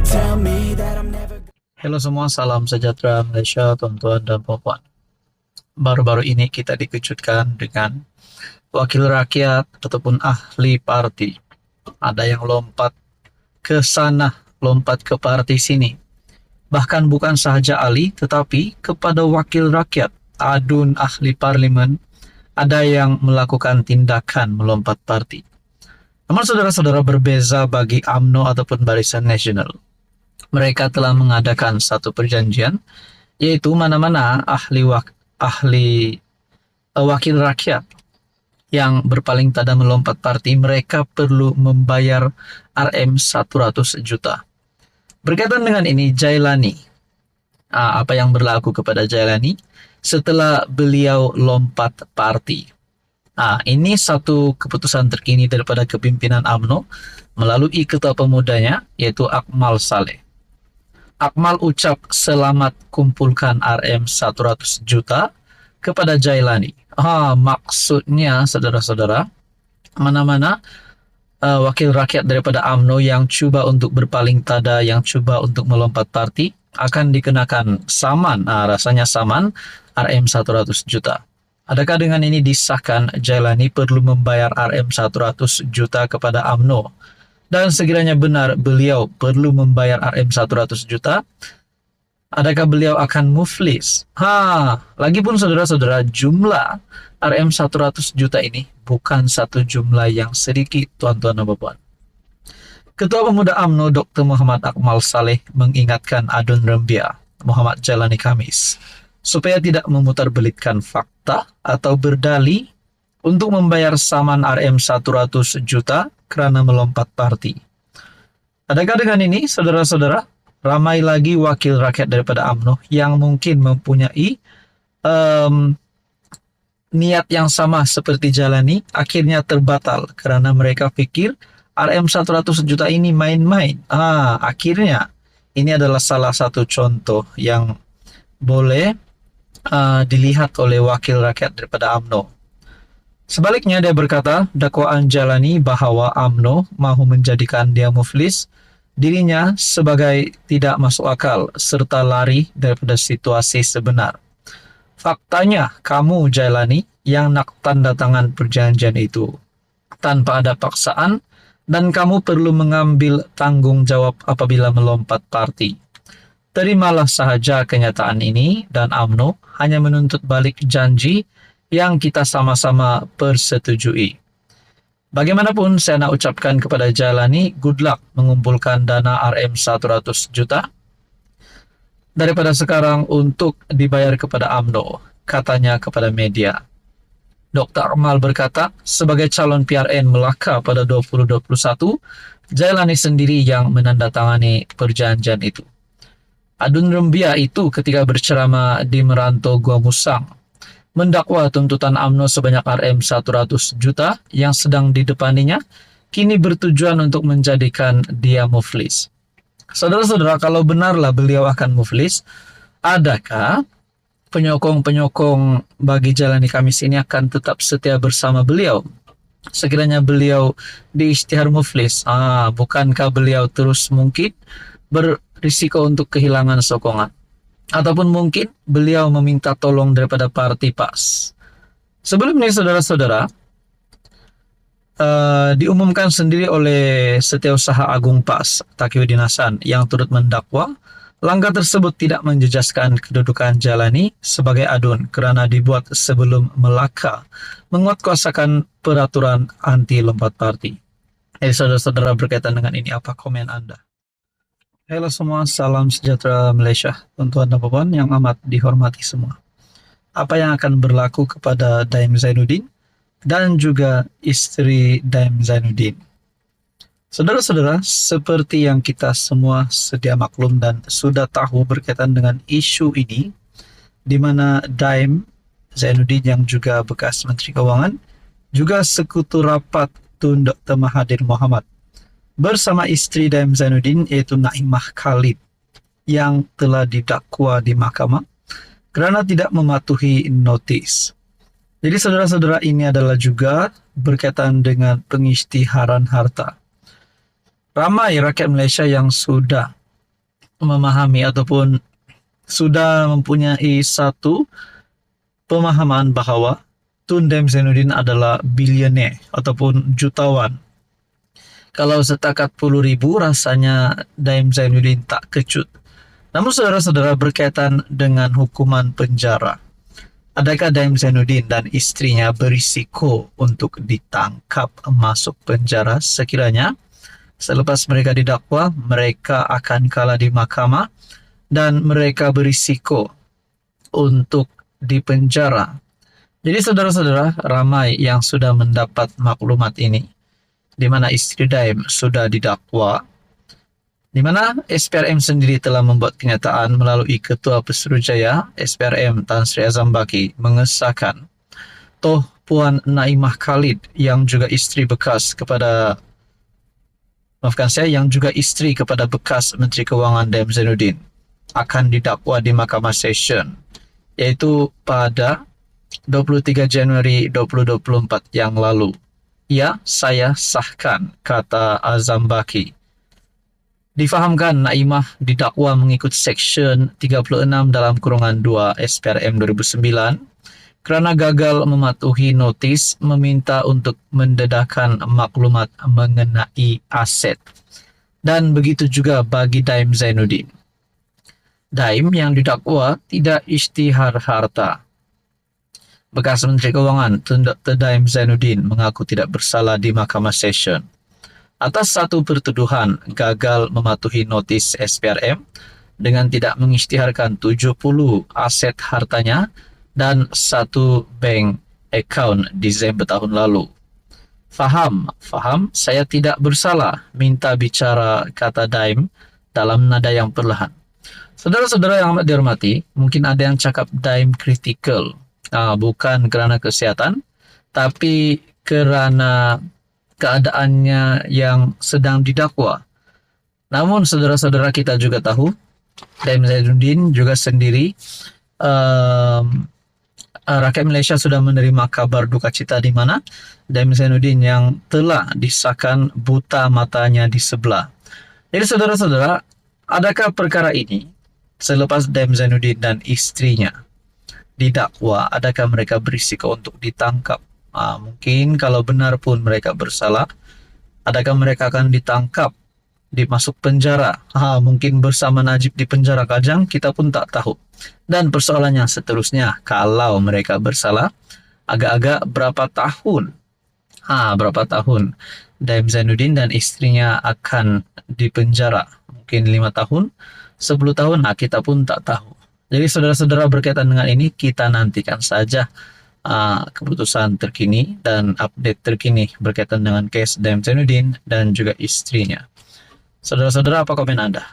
tell me that I'm never. Halo semua, salam sejahtera Malaysia, tuan-tuan dan puan-puan. Baru-baru ini kita dikejutkan dengan wakil rakyat ataupun ahli parti. Ada yang lompat ke sana, lompat ke parti sini. Bahkan bukan sahaja ahli, tetapi kepada wakil rakyat, adun ahli parlimen, ada yang melakukan tindakan melompat parti. Namun saudara-saudara, berbeza bagi UMNO ataupun Barisan Nasional. Mereka telah mengadakan satu perjanjian, yaitu mana-mana wakil rakyat yang berpaling tada melompat parti, mereka perlu membayar RM 100 juta. Berkaitan dengan ini, Jailani, apa yang berlaku kepada Jailani setelah beliau lompat parti? Ini satu keputusan terkini daripada kepimpinan UMNO melalui ketua pemudanya, yaitu Akmal Saleh. Akmal ucap selamat kumpulkan RM 100 juta kepada Jailani. Maksudnya saudara-saudara, mana-mana wakil rakyat daripada UMNO yang cuba untuk berpaling tada, yang cuba untuk melompat parti, akan dikenakan saman, rasanya saman RM 100 juta. Adakah dengan ini disahkan Jailani perlu membayar RM 100 juta kepada UMNO? Dan sekiranya benar beliau perlu membayar RM 100 juta, adakah beliau akan muflis? Lagipun saudara-saudara, jumlah RM 100 juta ini bukan satu jumlah yang sedikit, tuan-tuan dan puan. Ketua Pemuda UMNO Dr. Muhammad Akmal Saleh mengingatkan Adun Rembia Muhammad Jailani Khamis supaya tidak memutarbelitkan fakta atau berdalih untuk membayar saman RM 100 juta kerana melompat parti. Adakah dengan ini, saudara-saudara, ramai lagi wakil rakyat daripada UMNO yang mungkin mempunyai niat yang sama seperti Jailani, akhirnya terbatal kerana mereka fikir RM 100 juta ini main-main. Akhirnya ini adalah salah satu contoh yang boleh dilihat oleh wakil rakyat daripada UMNO. Sebaliknya, dia berkata dakwaan Jailani bahawa UMNO mahu menjadikan dia muflis, dirinya sebagai tidak masuk akal serta lari daripada situasi sebenar. Faktanya, kamu Jailani yang nak tanda tangan perjanjian itu tanpa ada paksaan, dan kamu perlu mengambil tanggung jawab apabila melompat parti. Terimalah sahaja kenyataan ini, dan UMNO hanya menuntut balik janji yang kita sama-sama persetujui. Bagaimanapun, saya nak ucapkan kepada Jailani, good luck mengumpulkan dana RM 100 juta daripada sekarang untuk dibayar kepada UMNO, katanya kepada media. Dr. Akmal berkata, sebagai calon PRN Melaka pada 2021, Jailani sendiri yang menandatangani perjanjian itu. Adun Rembia itu ketika berceramah di Merantau Gua Musang mendakwa tuntutan UMNO sebanyak RM 100 juta yang sedang didepaninya kini bertujuan untuk menjadikan dia muflis. Saudara-saudara, kalau benarlah beliau akan muflis, adakah penyokong-penyokong bagi Jailani Khamis ini akan tetap setia bersama beliau sekiranya beliau diisytihar muflis? Bukankah beliau terus mungkin berisiko untuk kehilangan sokongan? Ataupun mungkin beliau meminta tolong daripada parti PAS. Sebelum ini, saudara-saudara, diumumkan sendiri oleh Setiausaha Agung PAS, Taqiyuddin Hasan, yang turut mendakwa langkah tersebut tidak menjejaskan kedudukan Jailani sebagai adun kerana dibuat sebelum Melaka menguatkuasakan peraturan anti lompat parti. Jadi saudara-saudara, berkaitan dengan ini, apa komen Anda? Halo semua, salam sejahtera Malaysia, tuan-tuan dan puan yang amat dihormati semua. Apa yang akan berlaku kepada Daim Zainuddin dan juga istri Daim Zainuddin? Saudara-saudara, seperti yang kita semua sedia maklum dan sudah tahu berkaitan dengan isu ini, di mana Daim Zainuddin yang juga bekas Menteri Keuangan, juga sekutu rapat Tun Dr. Mahathir Mohamad, bersama istri Daim Zainuddin yaitu Naimah Khalid, yang telah didakwa di mahkamah kerana tidak mematuhi notis. Jadi saudara-saudara, ini adalah juga berkaitan dengan pengisytiharan harta. Ramai rakyat Malaysia yang sudah memahami ataupun sudah mempunyai satu pemahaman bahwa Tun Daim Zainuddin adalah bilioner ataupun jutawan. Kalau setakat 10.000 rasanya Daim Zainuddin tak kecut. Namun saudara-saudara, berkaitan dengan hukuman penjara, adakah Daim Zainuddin dan istrinya berisiko untuk ditangkap masuk penjara sekiranya selepas mereka didakwa mereka akan kalah di mahkamah dan mereka berisiko untuk dipenjara? Jadi saudara-saudara, ramai yang sudah mendapat maklumat ini, di mana istri Daim sudah didakwa, di mana SPRM sendiri telah membuat kenyataan melalui Ketua Pesuruhjaya SPRM Tan Sri Azam Baki mengesahkan toh Puan Naimah Khalid yang juga istri kepada bekas Menteri Kewangan Daim Zainuddin akan didakwa di Mahkamah Session, yaitu pada 23 Januari 2024 yang lalu. Ya, saya sahkan, kata Azam Baki. Difahamkan Naimah didakwa mengikut Seksyen 36 dalam kurungan 2 SPRM 2009 kerana gagal mematuhi notis meminta untuk mendedahkan maklumat mengenai aset. Dan begitu juga bagi Daim Zainuddin. Daim yang didakwa tidak isytihar harta. Bekas Menteri Kewangan Tun Dr. Daim Zainuddin mengaku tidak bersalah di Mahkamah Session atas satu pertuduhan gagal mematuhi notis SPRM dengan tidak mengisytiharkan 70 aset hartanya dan satu bank account Disember tahun lalu. Faham, saya tidak bersalah, minta bicara, kata Daim dalam nada yang perlahan. Saudara-saudara yang amat dihormati, mungkin ada yang cakap Daim kritikal, bukan kerana kesihatan, tapi kerana keadaannya yang sedang didakwa. Namun saudara-saudara, kita juga tahu Daim Zainuddin juga sendiri, rakyat Malaysia sudah menerima kabar duka cita di mana Daim Zainuddin yang telah disahkan buta matanya di sebelah. Jadi saudara-saudara, adakah perkara ini selepas Daim Zainuddin dan istrinya didakwa, adakah mereka berisiko untuk ditangkap? Mungkin kalau benar pun mereka bersalah, adakah mereka akan ditangkap, dimasuk penjara? Mungkin bersama Najib di penjara Kajang, kita pun tak tahu. Dan persoalannya seterusnya, kalau mereka bersalah, agak-agak berapa tahun Daim Zainuddin dan istrinya akan dipenjara? Mungkin 5 tahun, 10 tahun, kita pun tak tahu. Jadi saudara-saudara, berkaitan dengan ini, kita nantikan saja keputusan terkini dan update terkini berkaitan dengan kes Daim Zainuddin dan juga istrinya. Saudara-saudara, apa komen Anda?